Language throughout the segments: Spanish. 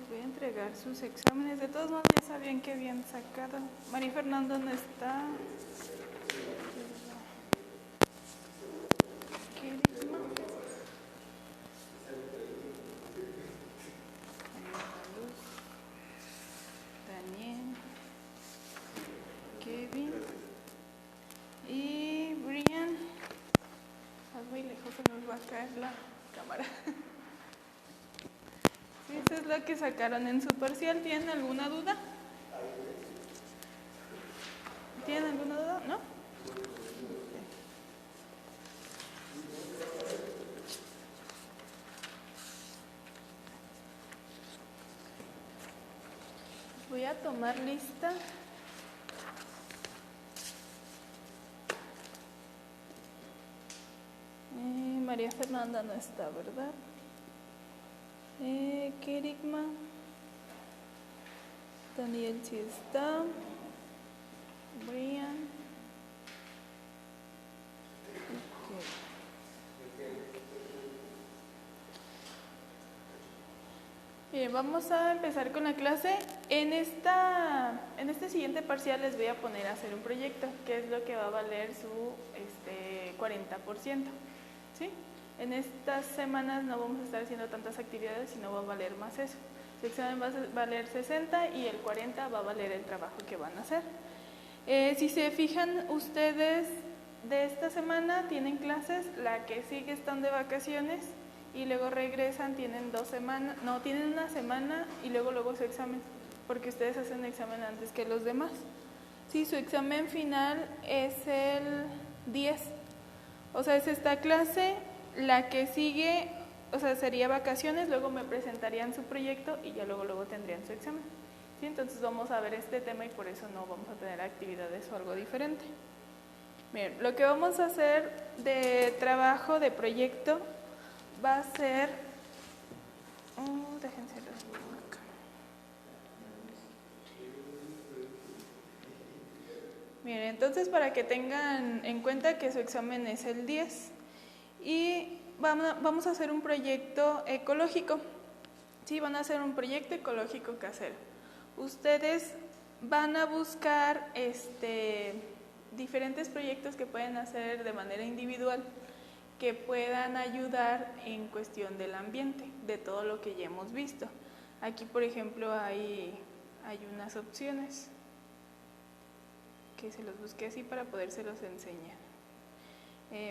voy a entregar sus exámenes. De todos modos, ya sabían que habían sacado. María Fernanda no está. ¿Qué digno? Daniel, Kevin y Brian. Haz muy lejos, se nos va a caer la cámara. Eso es lo que sacaron en su parcial. ¿Tienen alguna duda? ¿Tienen alguna duda? ¿No? Voy a tomar lista. María Fernanda no está, ¿verdad? Kerigma. Daniel sí está. Brian. Okay. Bien, vamos a empezar con la clase. En este siguiente parcial les voy a poner a hacer un proyecto, que es lo que va a valer su 40%. ¿Sí? En estas semanas no vamos a estar haciendo tantas actividades, sino va a valer más eso. Su examen va a valer 60 y el 40 va a valer el trabajo que van a hacer. Si se fijan ustedes, de esta semana tienen clases, la que sigue están de vacaciones y luego regresan, tienen 2 semanas, no, tienen una semana y luego su examen, porque ustedes hacen examen antes que los demás. Sí, su examen final es el 10, o sea, es esta clase, la que sigue, o sea, sería vacaciones, luego me presentarían su proyecto y ya luego tendrían su examen. ¿Sí? Entonces vamos a ver este tema y por eso no vamos a tener actividades o algo diferente. Miren, lo que vamos a hacer de trabajo, de proyecto, va a ser, déjense los pongo acá. Miren, entonces para que tengan en cuenta que su examen es el 10 y vamos a hacer un proyecto ecológico. Sí, van a hacer un proyecto ecológico casero. Ustedes van a buscar diferentes proyectos que pueden hacer de manera individual, que puedan ayudar en cuestión del ambiente, de todo lo que ya hemos visto. Aquí, por ejemplo, hay unas opciones que se los busqué así para podérselos enseñar.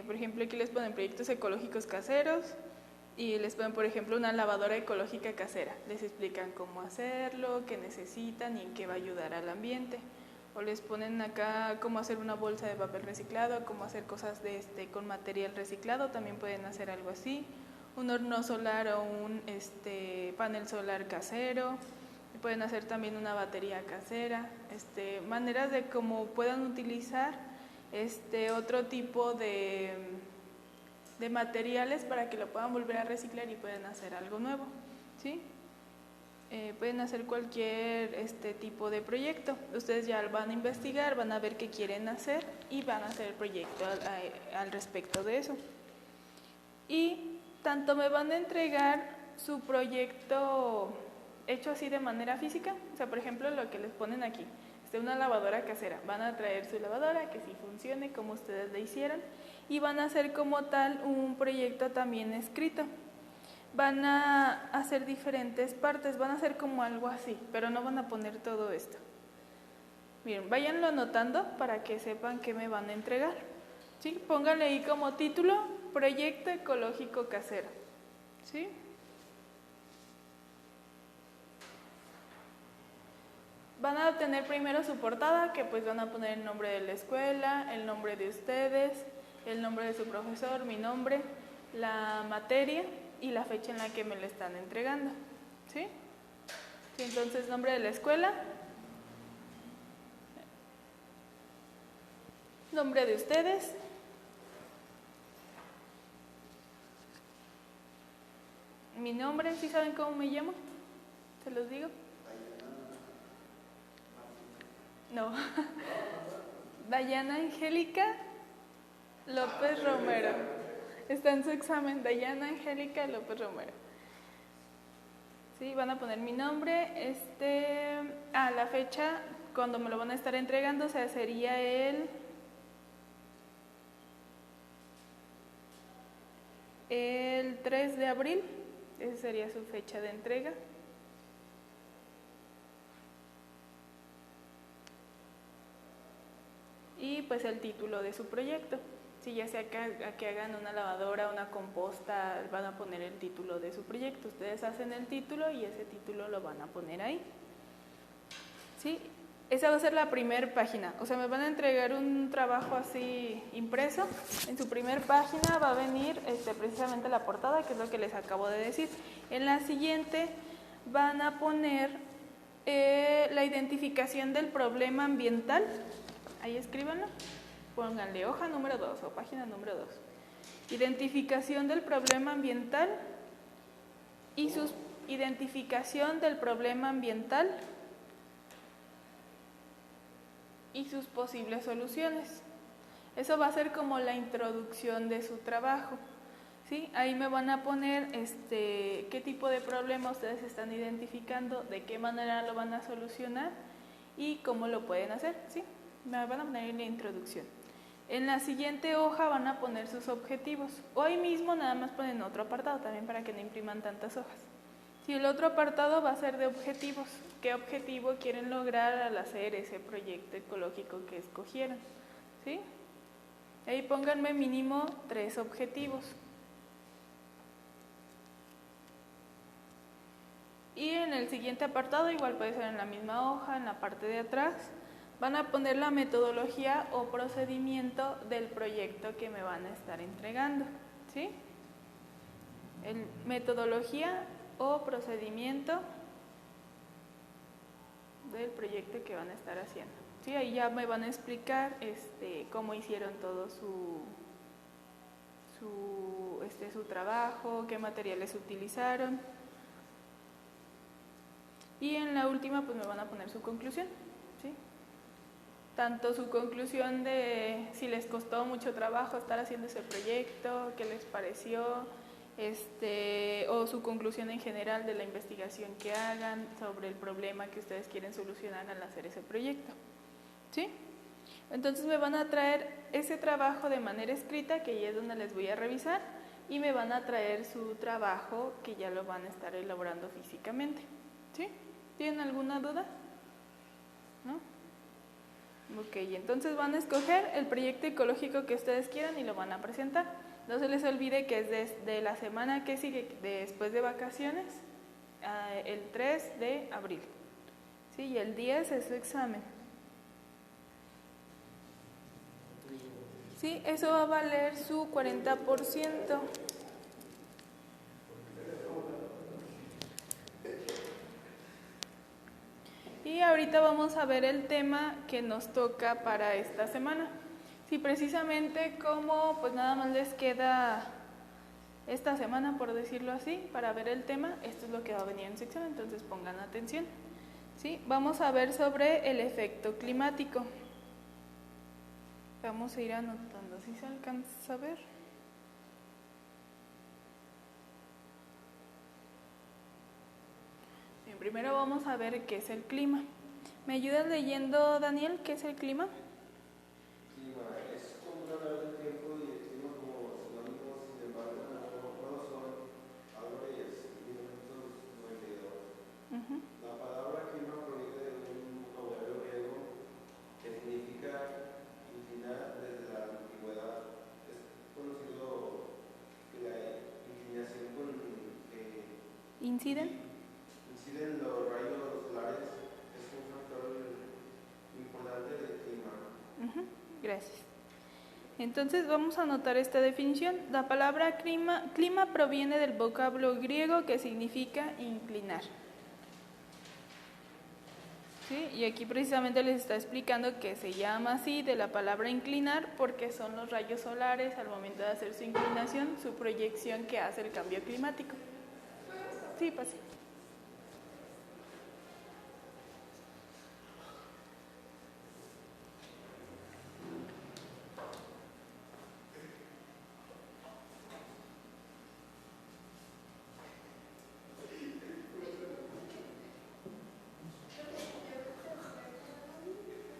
Por ejemplo, aquí les ponen proyectos ecológicos caseros y les ponen, por ejemplo, una lavadora ecológica casera. Les explican cómo hacerlo, qué necesitan y en qué va a ayudar al ambiente. O les ponen acá cómo hacer una bolsa de papel reciclado, cómo hacer cosas con material reciclado, también pueden hacer algo así. Un horno solar o un panel solar casero. Pueden hacer también una batería casera. Maneras de cómo puedan utilizar otro tipo de materiales para que lo puedan volver a reciclar y puedan hacer algo nuevo. ¿Sí? Pueden hacer cualquier tipo de proyecto. Ustedes ya van a investigar, van a ver qué quieren hacer y van a hacer el proyecto al respecto de eso. Y tanto me van a entregar su proyecto hecho así de manera física, o sea, por ejemplo, lo que les ponen aquí, una lavadora casera. Van a traer su lavadora, que sí funcione como ustedes la hicieron, y van a hacer como tal un proyecto también escrito. Van a hacer diferentes partes, van a hacer como algo así, pero no van a poner todo esto. Miren, váyanlo anotando para que sepan qué me van a entregar. ¿Sí? Pónganle ahí como título, proyecto ecológico casero. ¿Sí? Van a obtener primero su portada, que pues van a poner el nombre de la escuela, el nombre de ustedes, el nombre de su profesor, mi nombre, la materia y la fecha en la que me lo están entregando. ¿Sí? Sí, entonces, nombre de la escuela, nombre de ustedes, mi nombre, ¿sí saben cómo me llamo? ¿Se los digo? No. Dayana Angélica López Romero. Está en su examen, Dayana Angélica López Romero. Sí, van a poner mi nombre, la fecha cuando me lo van a estar entregando, o sea, sería el 3 de abril, esa sería su fecha de entrega. Y pues el título de su proyecto. Si ya sea que hagan una lavadora, una composta, van a poner el título de su proyecto. Ustedes hacen el título y ese título lo van a poner ahí. ¿Sí? Esa va a ser la primera página. O sea, me van a entregar un trabajo así impreso. En su primera página va a venir precisamente la portada, que es lo que les acabo de decir. En la siguiente van a poner la identificación del problema ambiental. Ahí escríbanlo. Pónganle hoja número 2 o página número 2. Identificación del problema ambiental y su identificación del problema ambiental y sus posibles soluciones. Eso va a ser como la introducción de su trabajo. ¿Sí? Ahí me van a poner qué tipo de problema ustedes están identificando, de qué manera lo van a solucionar y cómo lo pueden hacer. ¿Sí? Me van a poner en la introducción. En la siguiente hoja van a poner sus objetivos. Hoy mismo nada más ponen otro apartado también para que no impriman tantas hojas. Si el otro apartado va a ser de objetivos. ¿Qué objetivo quieren lograr al hacer ese proyecto ecológico que escogieron? ¿Sí? Ahí pónganme mínimo 3 objetivos. Y en el siguiente apartado, igual puede ser en la misma hoja, en la parte de atrás, van a poner la metodología o procedimiento del proyecto que me van a estar entregando. ¿Sí? Metodología o procedimiento del proyecto que van a estar haciendo. ¿Sí? Ahí ya me van a explicar cómo hicieron todo su trabajo, qué materiales utilizaron. Y en la última pues me van a poner su conclusión. ¿Sí? Tanto su conclusión de si les costó mucho trabajo estar haciendo ese proyecto, qué les pareció, o su conclusión en general de la investigación que hagan sobre el problema que ustedes quieren solucionar al hacer ese proyecto. ¿Sí? Entonces me van a traer ese trabajo de manera escrita, que ya es donde les voy a revisar, y me van a traer su trabajo que ya lo van a estar elaborando físicamente. ¿Sí? ¿Tienen alguna duda? ¿No? Ok, entonces van a escoger el proyecto ecológico que ustedes quieran y lo van a presentar. No se les olvide que es desde la semana que sigue, después de vacaciones, el 3 de abril. ¿Sí? Y el 10 es su examen. ¿Sí? Eso va a valer su 40%. Y ahorita vamos a ver el tema que nos toca para esta semana. Sí, precisamente como pues nada más les queda esta semana, por decirlo así, para ver el tema, esto es lo que va a venir en sección, entonces pongan atención. ¿Sí? Vamos a ver sobre el efecto climático. Vamos a ir anotando, ¿sí se alcanza a ver? Bien, primero vamos a ver qué es el clima. ¿Me ayudas leyendo, Daniel, qué es el clima? Clima es como una hablar del tiempo y el clima como sinónimos, sin embargo, no son valores en 1992. La palabra clima proviene de un vocabulario griego que significa inclinar desde la antigüedad. Es conocido que la inclinación con que inciden los rayos solares es un factor importante del clima. Gracias. Entonces vamos a anotar esta definición. La palabra clima proviene del vocablo griego que significa inclinar. ¿Sí? Y aquí precisamente les está explicando que se llama así de la palabra inclinar porque son los rayos solares al momento de hacer su inclinación, su proyección que hace el cambio climático. Sí, pase.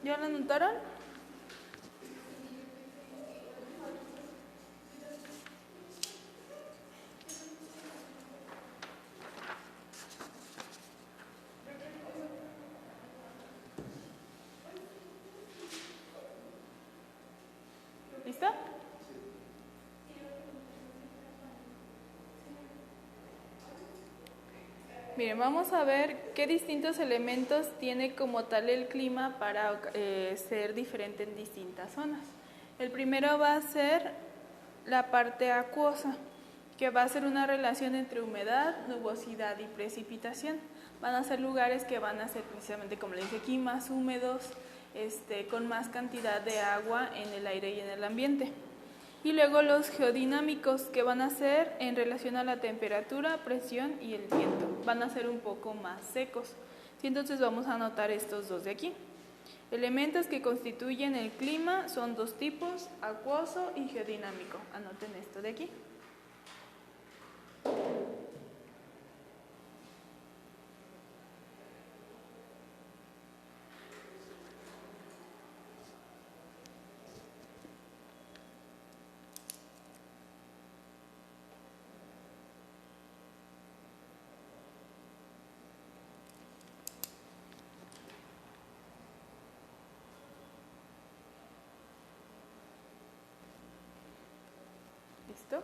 ¿Ya lo anotaron? ¿Listo? Miren, vamos a ver qué distintos elementos tiene como tal el clima para ser diferente en distintas zonas. El primero va a ser la parte acuosa, que va a ser una relación entre humedad, nubosidad y precipitación. Van a ser lugares que van a ser precisamente, como le dije aquí, más húmedos, con más cantidad de agua en el aire y en el ambiente. Y luego los geodinámicos, que van a ser en relación a la temperatura, presión y el viento. Van a ser un poco más secos. Sí, entonces vamos a anotar estos dos de aquí. Elementos que constituyen el clima son dos tipos, acuoso y geodinámico. Anoten esto de aquí. ¿Listo?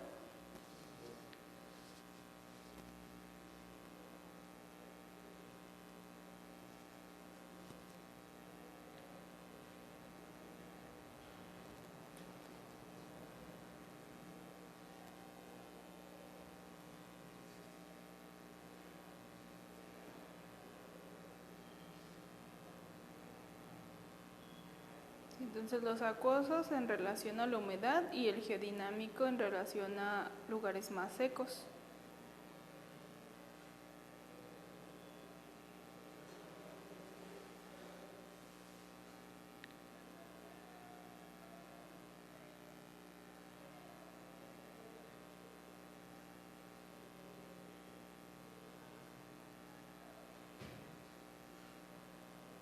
Entonces los acuosos en relación a la humedad y el geodinámico en relación a lugares más secos.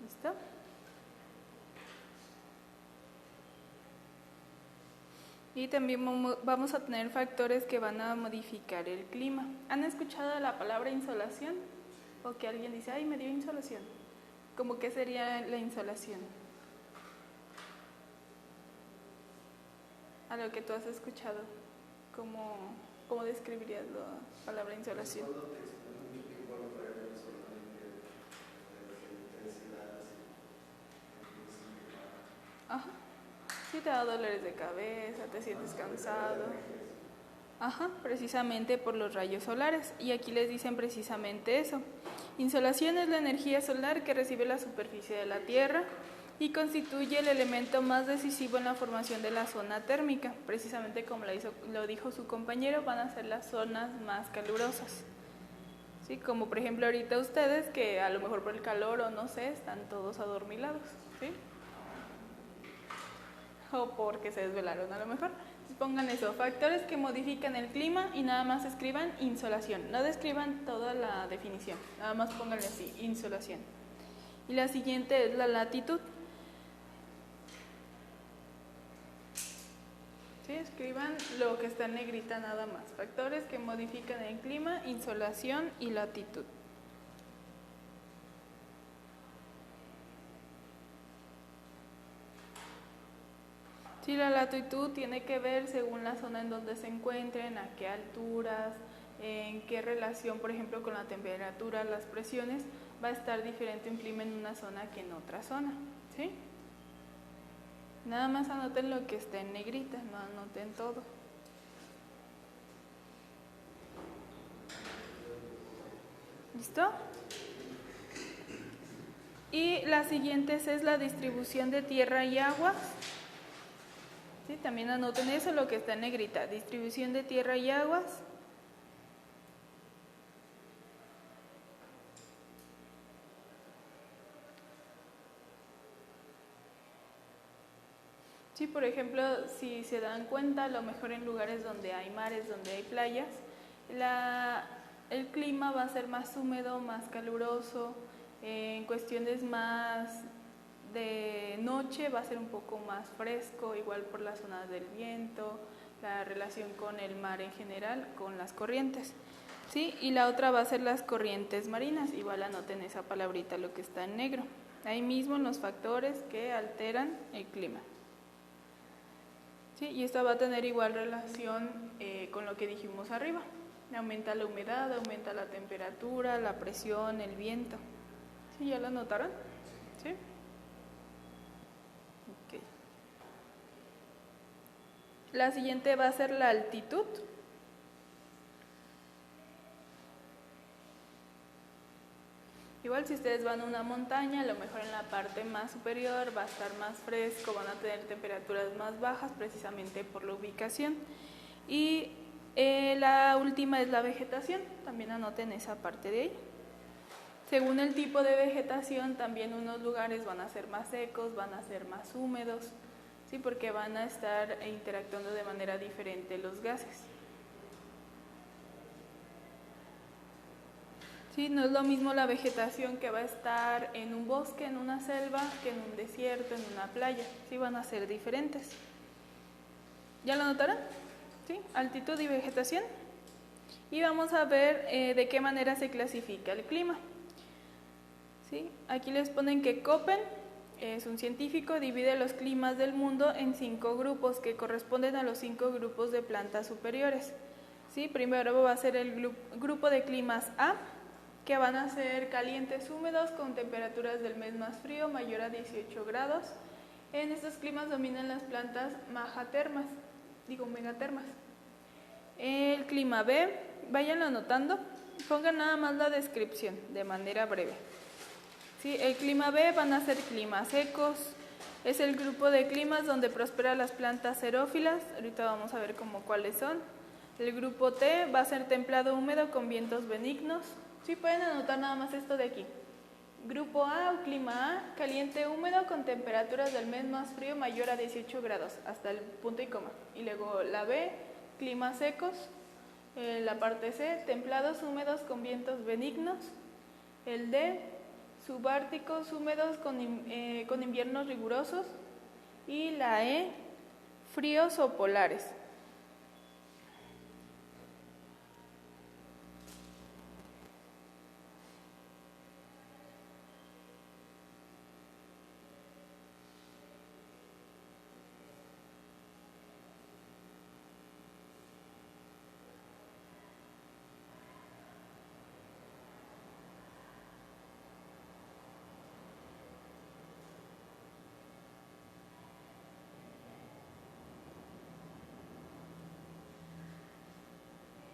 ¿Listo? Y también vamos a tener factores que van a modificar el clima. ¿Han escuchado la palabra insolación? O que alguien dice, ay, me dio insolación. ¿Cómo qué sería la insolación? A lo que tú has escuchado, ¿cómo describirías la palabra insolación? Ajá. Si te da dolores de cabeza, te sientes cansado. Ajá, precisamente por los rayos solares. Y aquí les dicen precisamente eso. Insolación es la energía solar que recibe la superficie de la Tierra y constituye el elemento más decisivo en la formación de la zona térmica. Precisamente como lo dijo su compañero, van a ser las zonas más calurosas. ¿Sí? Como por ejemplo ahorita ustedes, que a lo mejor por el calor o no sé, están todos adormilados. ¿Sí? O porque se desvelaron a lo mejor. Entonces pongan eso, factores que modifican el clima y nada más escriban insolación. No describan toda la definición, nada más pónganle así, insolación. Y la siguiente es la latitud. ¿Sí? Escriban lo que está en negrita nada más. Factores que modifican el clima, insolación y latitud. Sí, la latitud tiene que ver según la zona en donde se encuentren, a qué alturas, en qué relación, por ejemplo, con la temperatura, las presiones, va a estar diferente un clima en una zona que en otra zona, ¿sí? Nada más anoten lo que está en negrita, no anoten todo. ¿Listo? Y la siguiente es la distribución de tierra y aguas. ¿Sí? También anoten eso, lo que está en negrita, distribución de tierra y aguas. Sí, por ejemplo, si se dan cuenta, a lo mejor en lugares donde hay mares, donde hay playas, el clima va a ser más húmedo, más caluroso, en cuestiones más de noche va a ser un poco más fresco, igual por las zonas del viento, la relación con el mar en general, con las corrientes. ¿Sí? Y la otra va a ser las corrientes marinas, igual anoten esa palabrita, lo que está en negro. Ahí mismo los factores que alteran el clima. ¿Sí? Y esta va a tener igual relación con lo que dijimos arriba. Aumenta la humedad, aumenta la temperatura, la presión, el viento. ¿Sí? ¿Ya lo notaron? ¿Sí? Okay. La siguiente va a ser la altitud. Igual si ustedes van a una montaña, a lo mejor en la parte más superior va a estar más fresco, van a tener temperaturas más bajas precisamente por la ubicación. Y la última es la vegetación, también anoten esa parte de ahí. Según el tipo de vegetación, también unos lugares van a ser más secos, van a ser más húmedos, ¿sí? Porque van a estar interactuando de manera diferente los gases. Sí, no es lo mismo la vegetación que va a estar en un bosque, en una selva, que en un desierto, en una playa. Sí, van a ser diferentes. ¿Ya lo notaron? ¿Sí? Altitud y vegetación. Y vamos a ver de qué manera se clasifica el clima. ¿Sí? Aquí les ponen que Köppen es un científico, divide los climas del mundo en 5 grupos que corresponden a los 5 grupos de plantas superiores. ¿Sí? Primero va a ser el grupo de climas A, que van a ser calientes húmedos con temperaturas del mes más frío, mayor a 18 grados. En estos climas dominan las plantas megatermas. El clima B, váyanlo anotando, pongan nada más la descripción de manera breve. ¿Sí? El clima B van a ser climas secos, es el grupo de climas donde prosperan las plantas xerófilas, ahorita vamos a ver cuáles son. El grupo T va a ser templado húmedo con vientos benignos. Sí, pueden anotar nada más esto de aquí. Grupo A o clima A, caliente húmedo con temperaturas del mes más frío mayor a 18 grados, hasta el punto y coma. Y luego la B, climas secos. La parte C, templados húmedos con vientos benignos. El D, subárticos húmedos con inviernos rigurosos. Y la E, fríos o polares.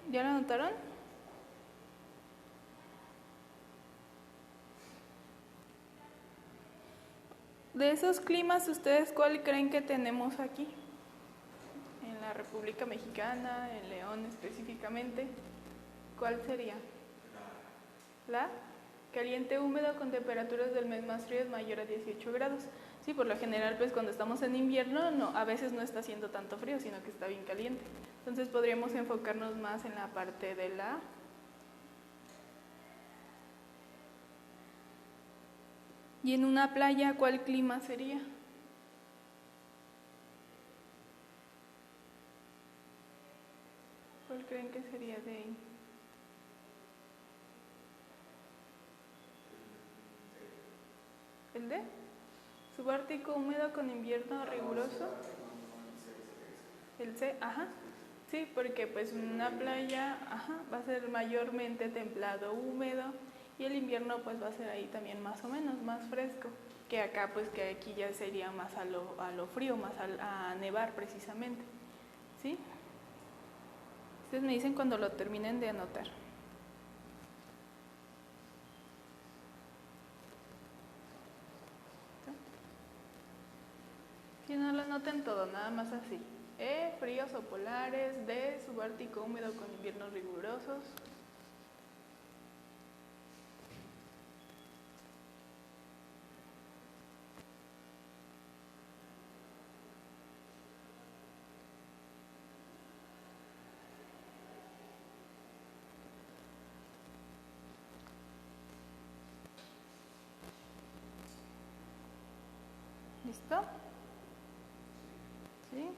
¿Ya lo notaron? De esos climas, ¿ustedes cuál creen que tenemos aquí? En la República Mexicana, en León específicamente. ¿Cuál sería? La caliente húmedo con temperaturas del mes más frío mayor a 18 grados. Sí, por lo general, pues cuando estamos en invierno, a veces no está haciendo tanto frío, sino que está bien caliente. Entonces podríamos enfocarnos más en la parte de la... Y en una playa, ¿cuál clima sería? ¿Cuál creen que sería de ahí? ¿El D? Subártico húmedo con invierno riguroso. El C, ajá. Sí, porque pues una playa, va a ser mayormente templado húmedo y el invierno pues va a ser ahí también más o menos más fresco, que acá pues que aquí ya sería más a lo frío, más a nevar precisamente. ¿Sí? Ustedes me dicen cuando lo terminen de anotar. Si no lo anoten todo, nada más así. E, fríos o polares. D, subártico húmedo con inviernos rigurosos. ¿Listo? ¿Sí?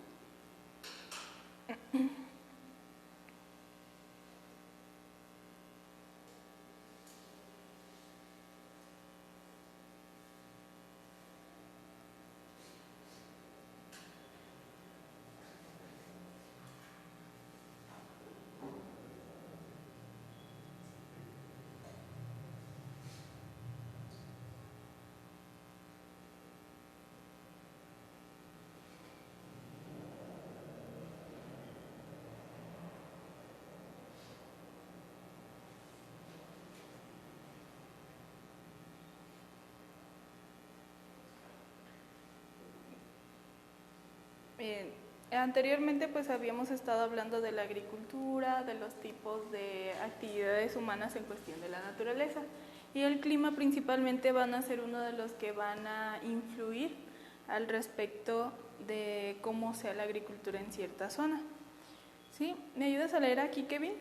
Bien, anteriormente pues habíamos estado hablando de la agricultura, de los tipos de actividades humanas en cuestión de la naturaleza, y el clima principalmente van a ser uno de los que van a influir al respecto de cómo sea la agricultura en cierta zona. ¿Sí? ¿Me ayudas a leer aquí, Kevin?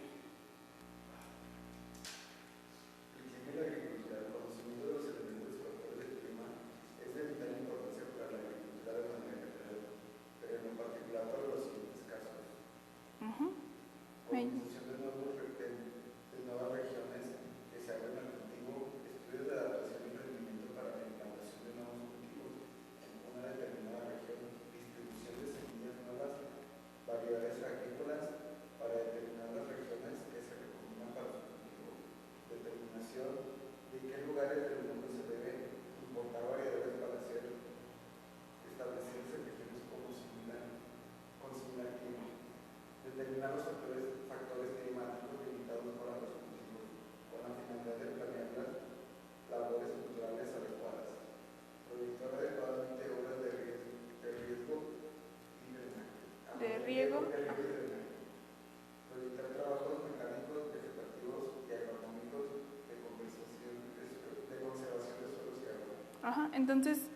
Ajá, entonces,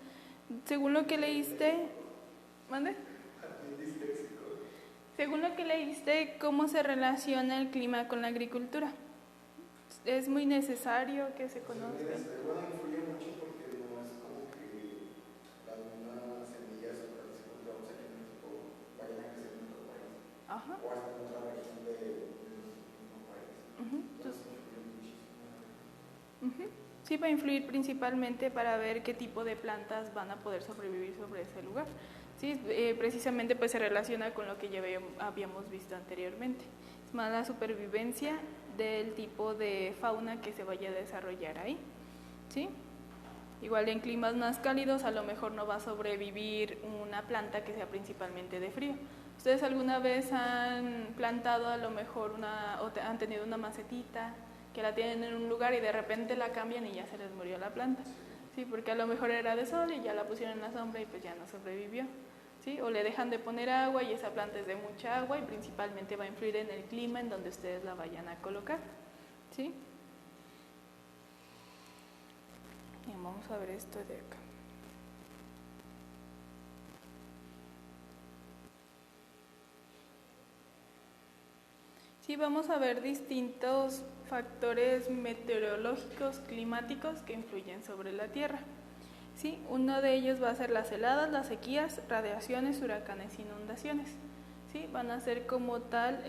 según lo que leíste, ¿mande? Según lo que leíste, ¿cómo se relaciona el clima con la agricultura? Es muy necesario que se conozca. Bueno, influye mucho porque no es como que las mismas semillas o las que encontramos aquí en México vayan a crecer en otro país. Ajá. O hasta en otra región de nuestro país. Entonces influye muchísimo. Sí, va a influir principalmente para ver qué tipo de plantas van a poder sobrevivir sobre ese lugar. Sí, precisamente pues se relaciona con lo que ya habíamos visto anteriormente. Es más la supervivencia del tipo de fauna que se vaya a desarrollar ahí. ¿Sí? Igual en climas más cálidos a lo mejor no va a sobrevivir una planta que sea principalmente de frío. ¿Ustedes alguna vez han plantado a lo mejor han tenido una macetita que la tienen en un lugar y de repente la cambian y ya se les murió la planta? Sí, porque a lo mejor era de sol y ya la pusieron en la sombra y pues ya no sobrevivió. ¿Sí? O le dejan de poner agua y esa planta es de mucha agua y principalmente va a influir en el clima en donde ustedes la vayan a colocar. ¿Sí? Bien, vamos a ver esto de acá. Sí, vamos a ver distintos factores meteorológicos, climáticos que influyen sobre la Tierra. Sí, uno de ellos va a ser las heladas, las sequías, radiaciones, huracanes, inundaciones. Sí, van a ser como tal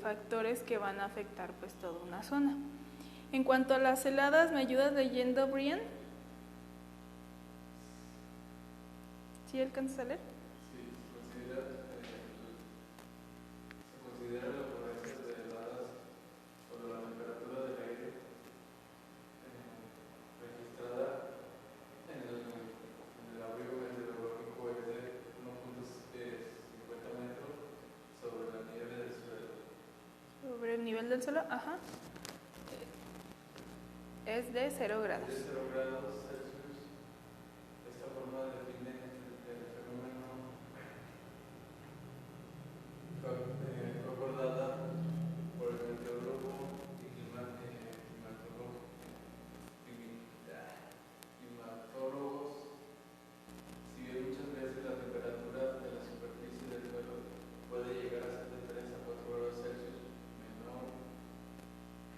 factores que van a afectar pues toda una zona. En cuanto a las heladas, ¿me ayudas leyendo, Brian? ¿Sí alcanzas a leer? Sí, se considera la ocurrencia de heladas sobre la temperatura del aire registrada en el abrigo meteorológico es de 1.50 metros sobre el nivel del suelo. Sobre el nivel del suelo, ajá. Es de 0 grados. De 0 grados Celsius. Esta forma define el fenómeno. Fue acordada por el meteorólogo y climatólogos. Si bien muchas veces la temperatura de la superficie del suelo puede llegar a ser de 3 a 4 grados Celsius menor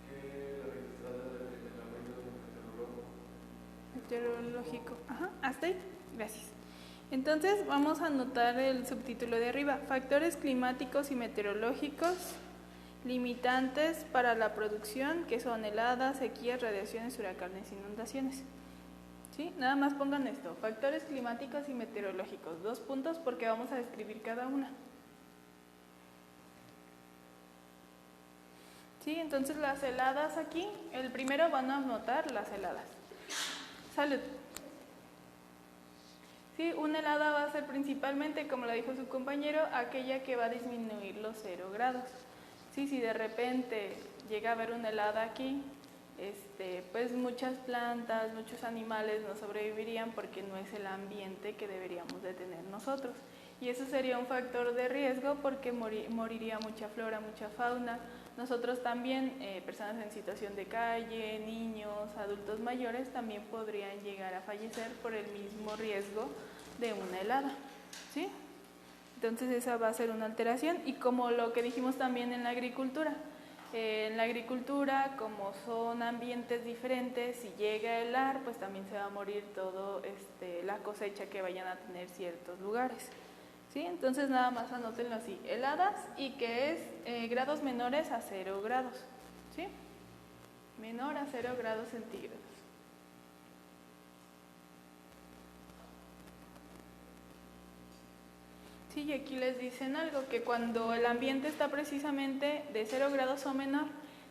que la registrada en el abrigo del meteorólogo. Meteorológico, ajá, hasta ahí, gracias. Entonces vamos a anotar el subtítulo de arriba, factores climáticos y meteorológicos limitantes para la producción, que son heladas, sequías, radiaciones, huracanes, inundaciones. ¿Sí? Nada más pongan esto, factores climáticos y meteorológicos, 2 puntos porque vamos a describir cada una. ¿Sí? Entonces las heladas aquí, el primero van a anotar las heladas. Salud. Sí, una helada va a ser principalmente, como lo dijo su compañero, aquella que va a disminuir los 0 grados. Sí, si de repente llega a haber una helada aquí, pues muchas plantas, muchos animales no sobrevivirían porque no es el ambiente que deberíamos de tener nosotros. Y eso sería un factor de riesgo porque moriría mucha flora, mucha fauna. Nosotros también, personas en situación de calle, niños, adultos mayores, también podrían llegar a fallecer por el mismo riesgo de una helada, ¿sí? Entonces esa va a ser una alteración y como lo que dijimos también en la agricultura, como son ambientes diferentes, si llega a helar, pues también se va a morir todo la cosecha que vayan a tener ciertos lugares. ¿Sí? Entonces nada más anótenlo así, heladas y que es grados menores a 0 grados, ¿sí? Menor a 0 grados centígrados. Sí, y aquí les dicen algo, que cuando el ambiente está precisamente de 0 grados o menor,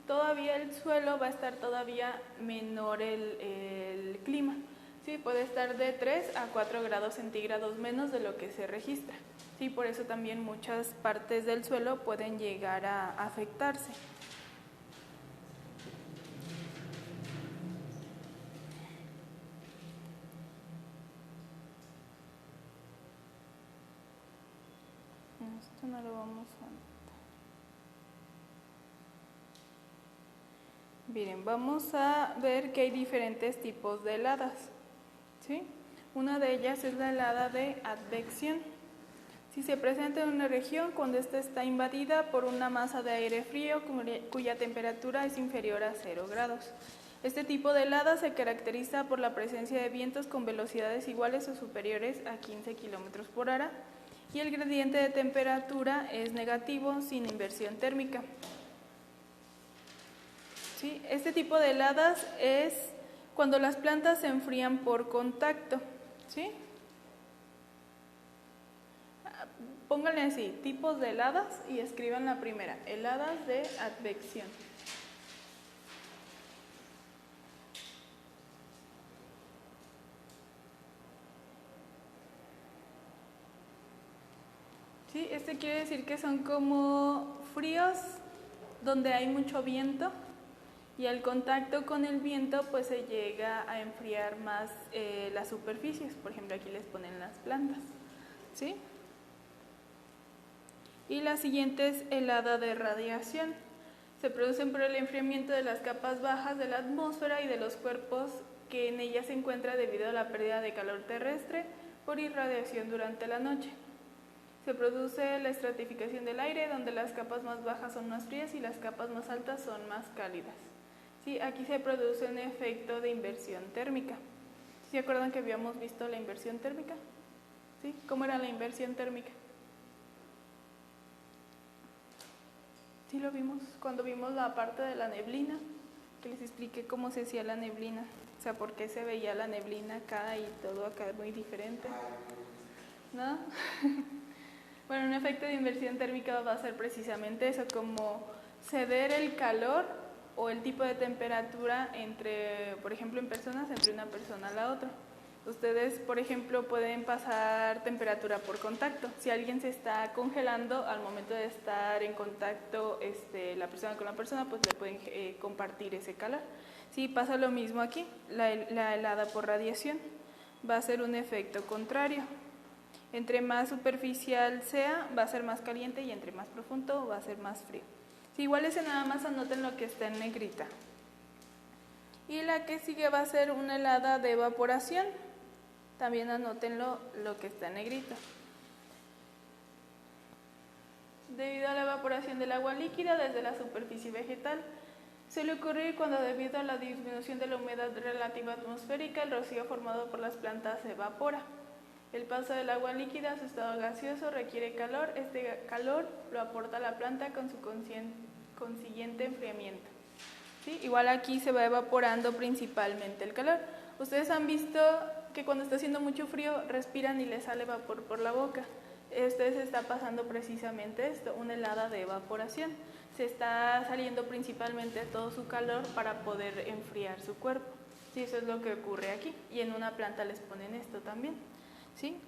todavía el suelo va a estar todavía menor el clima. Sí, puede estar de 3 a 4 grados centígrados menos de lo que se registra. Sí, por eso también muchas partes del suelo pueden llegar a afectarse. Esto no lo vamos a anotar. Miren, vamos a ver que hay diferentes tipos de heladas, ¿sí? Una de ellas es la helada de advección. Si se presenta en una región cuando ésta está invadida por una masa de aire frío cuya temperatura es inferior a 0 grados. Este tipo de helada se caracteriza por la presencia de vientos con velocidades iguales o superiores a 15 km por hora y el gradiente de temperatura es negativo sin inversión térmica. ¿Sí? Este tipo de heladas es cuando las plantas se enfrían por contacto, ¿sí? Pónganle así, tipos de heladas y escriban la primera, heladas de advección. ¿Sí? Quiere decir que son como fríos donde hay mucho viento y al contacto con el viento pues se llega a enfriar más las superficies. Por ejemplo, aquí les ponen las plantas, ¿sí? Y la siguiente es helada de radiación. Se producen por el enfriamiento de las capas bajas de la atmósfera y de los cuerpos que en ella se encuentra debido a la pérdida de calor terrestre por irradiación durante la noche. Se produce la estratificación del aire, donde las capas más bajas son más frías y las capas más altas son más cálidas. Sí, aquí se produce un efecto de inversión térmica. ¿Se acuerdan que habíamos visto la inversión térmica? ¿Sí? ¿Cómo era la inversión térmica? Sí lo vimos cuando vimos la parte de la neblina, que les expliqué cómo se hacía la neblina, o sea, por qué se veía la neblina acá y todo acá muy diferente, ¿no? Bueno, un efecto de inversión térmica va a ser precisamente eso, como ceder el calor o el tipo de temperatura entre, por ejemplo, en personas, entre una persona a la otra. Ustedes, por ejemplo, pueden pasar temperatura por contacto. Si alguien se está congelando, al momento de estar en contacto la persona con la persona, pues le pueden compartir ese calor. Sí, pasa lo mismo aquí, la helada por radiación. Va a ser un efecto contrario. Entre más superficial sea, va a ser más caliente y entre más profundo va a ser más frío. Sí, igual ese nada más anoten lo que está en negrita. Y la que sigue va a ser una helada de evaporación. También anótenlo lo que está en negrito. Debido a la evaporación del agua líquida desde la superficie vegetal, suele ocurrir cuando debido a la disminución de la humedad relativa atmosférica, el rocío formado por las plantas se evapora. El paso del agua líquida a su estado gaseoso requiere calor. Este calor lo aporta la planta con su consiguiente enfriamiento. ¿Sí? Igual aquí se va evaporando principalmente el calor. Ustedes han visto que cuando está haciendo mucho frío respiran y les sale vapor por la boca. Ustedes está pasando precisamente esto, una helada de evaporación. Se está saliendo principalmente todo su calor para poder enfriar su cuerpo. Sí, eso es lo que ocurre aquí. Y en una planta les ponen esto también. ¿Sí?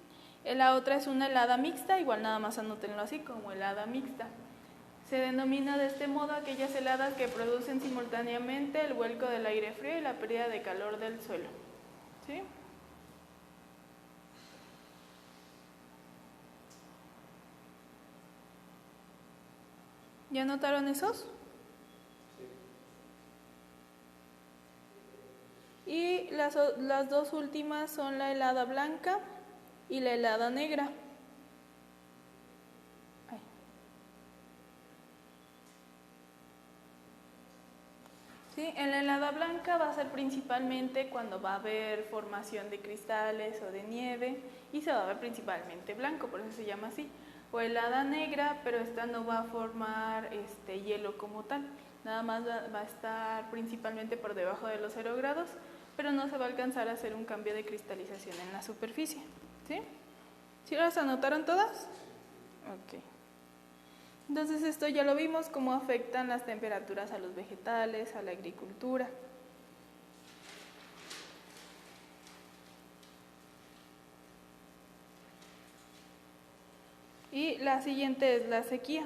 La otra es una helada mixta, igual nada más anótenlo así como helada mixta. Se denomina de este modo aquellas heladas que producen simultáneamente el vuelco del aire frío y la pérdida de calor del suelo. ¿Sí? ¿Ya notaron esos? Sí. Y las dos últimas son la helada blanca y la helada negra. ¿Sí? En la helada blanca va a ser principalmente cuando va a haber formación de cristales o de nieve y se va a ver principalmente blanco, por eso se llama así. O helada negra, pero esta no va a formar hielo como tal, nada más va a estar principalmente por debajo de los 0 grados, pero no se va a alcanzar a hacer un cambio de cristalización en la superficie. ¿Sí? ¿Sí las anotaron todas? Ok. Entonces esto ya lo vimos, cómo afectan las temperaturas a los vegetales, a la agricultura. Y la siguiente es la sequía.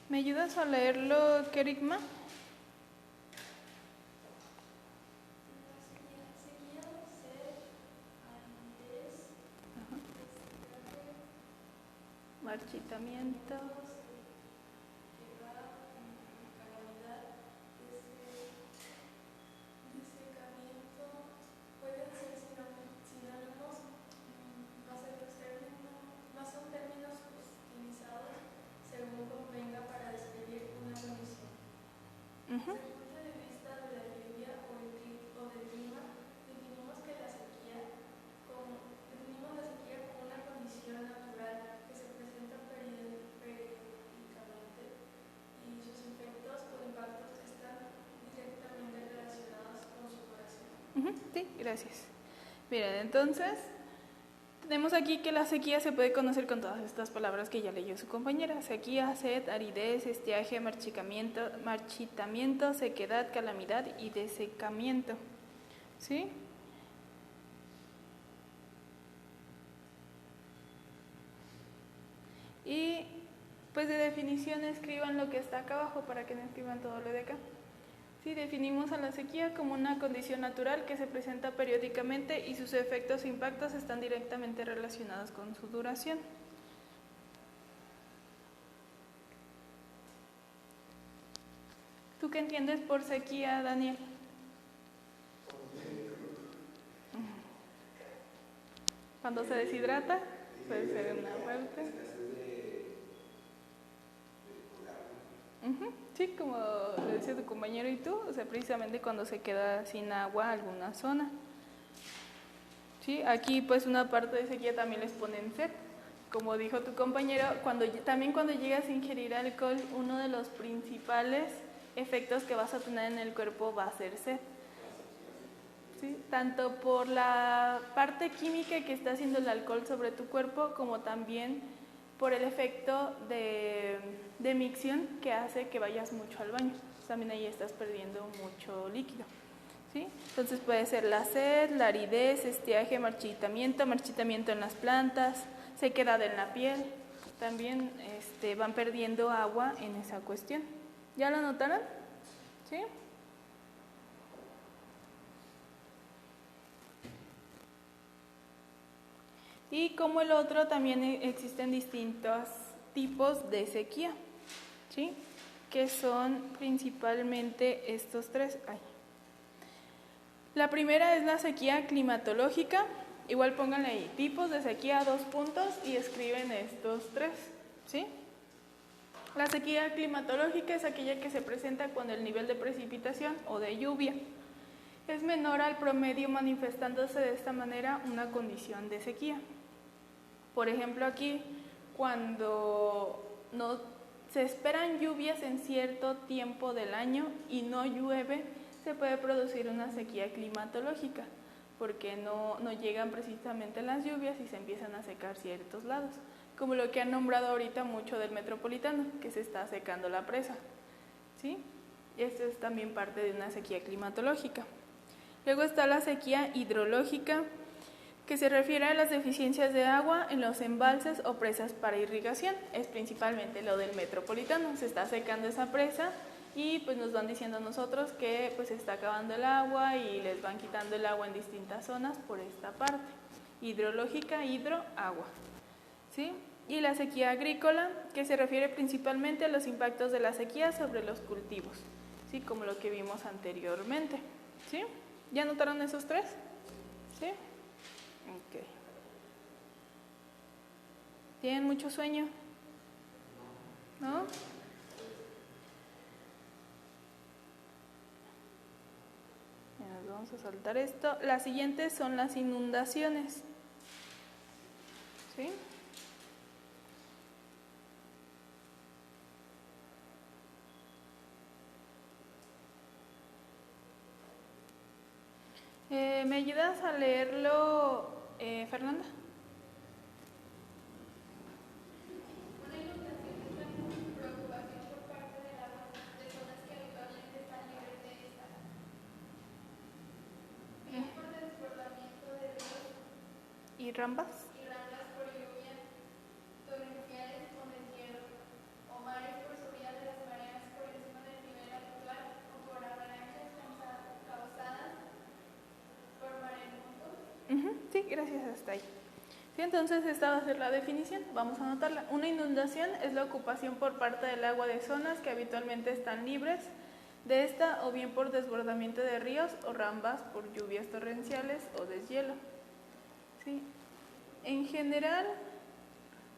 ¿Me ayudas a leerlo, Kerigma? Marchitamiento. Desde el punto de vista de la lluvia o del clima, definimos la sequía como una condición natural que se presenta periódicamente y sus efectos o impactos están directamente relacionados con su duración. Sí, gracias. Miren, entonces tenemos aquí que la sequía se puede conocer con todas estas palabras que ya leyó su compañera: sequía, sed, aridez, estiaje, marchitamiento, sequedad, calamidad y desecamiento. ¿Sí? Y pues de definición escriban lo que está acá abajo para que no escriban todo lo de acá. Sí, definimos a la sequía como una condición natural que se presenta periódicamente y sus efectos e impactos están directamente relacionados con su duración. ¿Tú qué entiendes por sequía, Daniel? Cuando se deshidrata, puede ser una parte. Sí, como le decía tu compañero y tú, o sea, precisamente cuando se queda sin agua alguna zona. Sí, aquí pues una parte de sequía también les ponen sed. Como dijo tu compañero, también cuando llegas a ingerir alcohol, uno de los principales efectos que vas a tener en el cuerpo va a ser sed. ¿Sí? Tanto por la parte química que está haciendo el alcohol sobre tu cuerpo, como también por el efecto de micción que hace que vayas mucho al baño. También ahí estás perdiendo mucho líquido. ¿Sí? Entonces puede ser la sed, la aridez, estiaje, marchitamiento en las plantas, sequedad en la piel. También van perdiendo agua en esa cuestión. ¿Ya lo notaron? ¿Sí? Y como el otro, también existen distintos tipos de sequía, ¿sí? Que son principalmente estos tres. La primera es la sequía climatológica. Igual pónganle ahí, tipos de sequía, 2 puntos, y escriben estos 3, ¿sí? La sequía climatológica es aquella que se presenta cuando el nivel de precipitación o de lluvia es menor al promedio, manifestándose de esta manera una condición de sequía. Por ejemplo, aquí, cuando no se esperan lluvias en cierto tiempo del año y no llueve, se puede producir una sequía climatológica, porque no llegan precisamente las lluvias y se empiezan a secar ciertos lados, como lo que han nombrado ahorita mucho del Metropolitano, que se está secando la presa, ¿sí? Esto es también parte de una sequía climatológica. Luego está la sequía hidrológica, que se refiere a las deficiencias de agua en los embalses o presas para irrigación. Es principalmente lo del Metropolitano, se está secando esa presa y pues nos van diciendo a nosotros que pues se está acabando el agua y les van quitando el agua en distintas zonas por esta parte. Hidrológica, agua, ¿sí? Y la sequía agrícola, que se refiere principalmente a los impactos de la sequía sobre los cultivos, ¿sí? Como lo que vimos anteriormente, ¿sí? ¿Ya notaron esos tres? ¿Sí? Ok. ¿Tienen mucho sueño? ¿No? Vamos a saltar esto. Las siguientes son las inundaciones, ¿sí? ¿Me ayudas a leerlo, Fernanda? Una inundación es la preocupación por parte del agua de zonas que habitualmente están libres de esta. Bien por desbordamiento de ríos ¿Y rambas? y ramblas por lluvia torrenciales con deshielo, o mares por subida de las mareas por encima del nivel habitual, o por avalanchas causadas por maremotos. Sí, gracias, hasta ahí. Sí, entonces esta va a ser la definición, vamos a anotarla. Una inundación es la ocupación por parte del agua de zonas que habitualmente están libres de esta, o bien por desbordamiento de ríos o rambas por lluvias torrenciales o deshielo. ¿Sí? En general,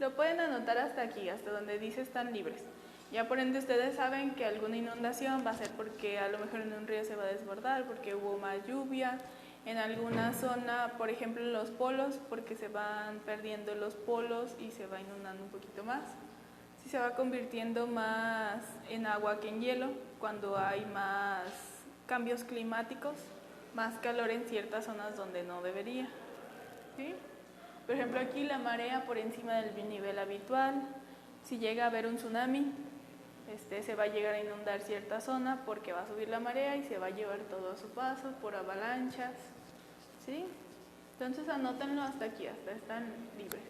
lo pueden anotar hasta aquí, hasta donde dice están libres. Ya por ende ustedes saben que alguna inundación va a ser porque a lo mejor en un río se va a desbordar, porque hubo más lluvia. En alguna zona, por ejemplo en los polos, porque se van perdiendo los polos y se va inundando un poquito más. Sí, se va convirtiendo más en agua que en hielo cuando hay más cambios climáticos, más calor en ciertas zonas donde no debería, ¿sí? Por ejemplo, aquí la marea por encima del nivel habitual. Si llega a haber un tsunami, se va a llegar a inundar cierta zona porque va a subir la marea y se va a llevar todo a su paso por avalanchas, ¿sí? Entonces anótenlo hasta aquí, hasta están libres.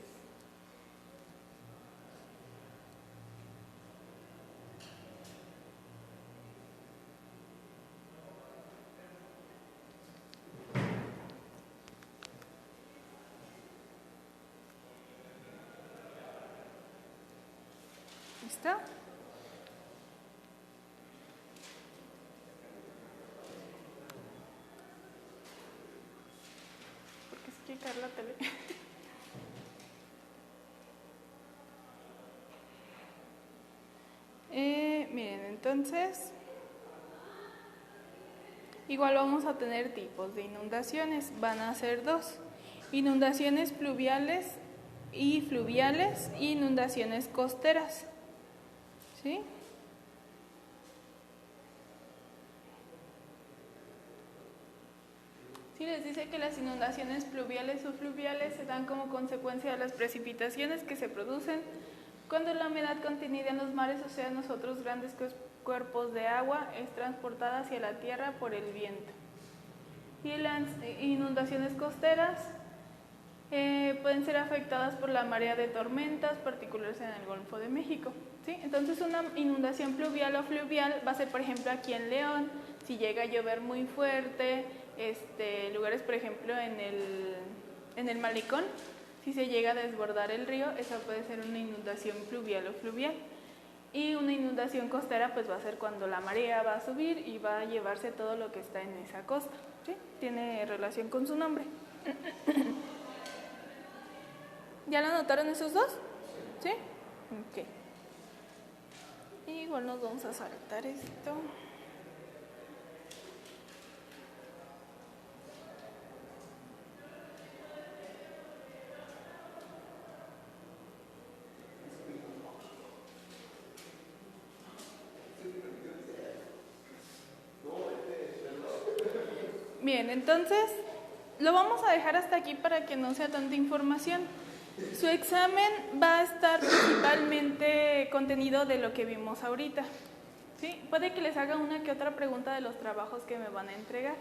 ¿Listo? Porque se quiere caer la tele. Miren, entonces, igual vamos a tener tipos de inundaciones. Van a ser dos: inundaciones pluviales y fluviales, e inundaciones costeras, ¿sí? Sí, les dice que las inundaciones pluviales o fluviales se dan como consecuencia de las precipitaciones que se producen cuando la humedad contenida en los mares, océanos, otros grandes cuerpos de agua, es transportada hacia la tierra por el viento. Y las inundaciones costeras pueden ser afectadas por la marea de tormentas, particulares en el Golfo de México, ¿sí? Entonces una inundación pluvial o fluvial va a ser, por ejemplo, aquí en León, si llega a llover muy fuerte, lugares, por ejemplo, en el Malecón, si se llega a desbordar el río, esa puede ser una inundación pluvial o fluvial. Y una inundación costera pues va a ser cuando la marea va a subir y va a llevarse todo lo que está en esa costa, ¿sí? Tiene relación con su nombre. ¿Ya lo anotaron esos dos? ¿Sí? Ok. Igual nos vamos a saltar esto. Bien, entonces lo vamos a dejar hasta aquí para que no sea tanta información. Su examen va a estar principalmente contenido de lo que vimos ahorita. ¿Sí? Puede que les haga una que otra pregunta de los trabajos que me van a entregar.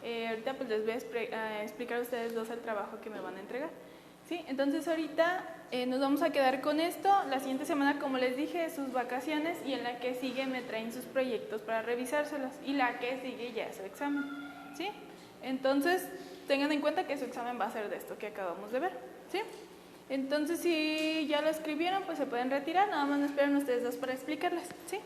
Ahorita pues les voy a explicar a ustedes dos el trabajo que me van a entregar. ¿Sí? Entonces ahorita nos vamos a quedar con esto. La siguiente semana, como les dije, sus vacaciones, y en la que sigue me traen sus proyectos para revisárselos, y la que sigue ya es su examen. ¿Sí? Entonces tengan en cuenta que su examen va a ser de esto que acabamos de ver. ¿Sí? Entonces si ya lo escribieron, pues se pueden retirar. Nada más me esperan ustedes dos para explicarles. ¿Sí?